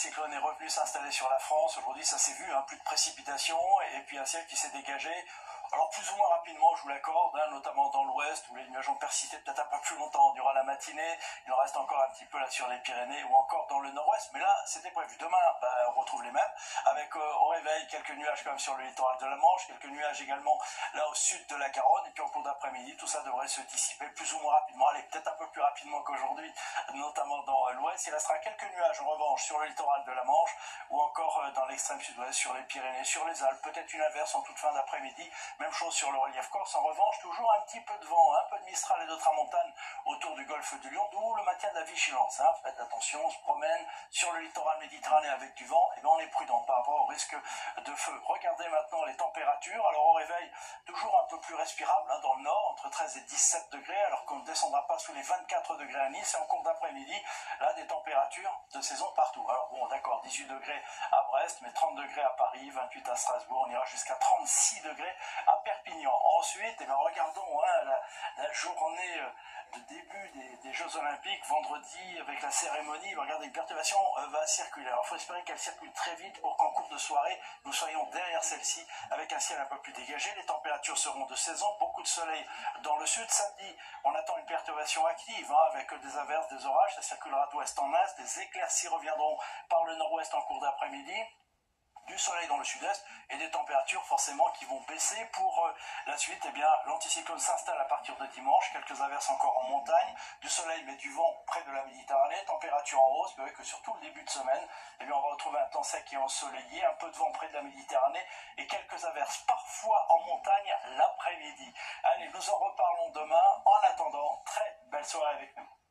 l'anticyclone est revenu s'installer sur la France. Aujourd'hui, ça s'est vu, hein, plus de précipitations et puis un ciel qui s'est dégagé. Alors plus ou moins rapidement, je vous l'accorde, hein, notamment dans l'ouest où les nuages ont persisté peut-être un peu plus longtemps durant la matinée. Il en reste encore un petit peu là sur les Pyrénées ou encore dans le nord-ouest. Mais là, c'était prévu. Demain, on retrouve les mêmes avec au réveil quelques nuages quand même sur le littoral de la Manche, quelques nuages également là au sud de la Garonne. Et puis en cours d'après-midi, tout ça devrait se dissiper plus ou moins rapidement. Allez, peut-être un peu plus rapidement qu'aujourd'hui, notamment dans l'ouest. Il restera quelques nuages en revanche sur le littoral de la Manche ou encore dans l'extrême sud-ouest, sur les Pyrénées, sur les Alpes. Peut-être une averse en toute fin d'après-midi. Même chose sur le relief corse. En revanche, toujours un petit peu de vent, un peu de mistral et de tramontane autour du golfe du Lion, d'où le maintien de la vigilance. Hein. Faites attention, on se promène sur le littoral méditerranéen avec du vent, et bien on est prudent par rapport au risque de feu. Regardez maintenant les températures. Alors au réveil, toujours un peu plus respirable hein, dans le nord, entre 13 et 17 degrés, alors qu'on ne descendra pas sous les 24 degrés à Nice. Et en cours d'après-midi, là, des températures de saison partout. Alors bon, d'accord, 18 degrés à Brest, mais 30 degrés à Paris, 28 à Strasbourg, on ira jusqu'à 36 degrés à Perpignan. Ensuite, eh bien, regardons hein, la journée de début des Jeux Olympiques, vendredi, avec la cérémonie. Regardez, une perturbation va circuler. Alors, il faut espérer qu'elle circule très vite pour qu'en cours de soirée, nous soyons derrière celle-ci, avec un ciel un peu plus dégagé. Les températures seront de saison, beaucoup de soleil dans le sud. Samedi, on attend une perturbation active, hein, avec des averses, des orages. Ça circulera d'ouest en est. Des éclaircies reviendront par le nord-ouest en cours d'après-midi. Du soleil dans le sud-est et des températures forcément qui vont baisser pour la suite. Eh bien, l'anticyclone s'installe à partir de dimanche, quelques averses encore en montagne, du soleil mais du vent près de la Méditerranée, température en hausse, mais que surtout le début de semaine, eh bien, on va retrouver un temps sec et ensoleillé, un peu de vent près de la Méditerranée et quelques averses parfois en montagne l'après-midi. Allez, nous en reparlons demain. En attendant, très belle soirée avec nous.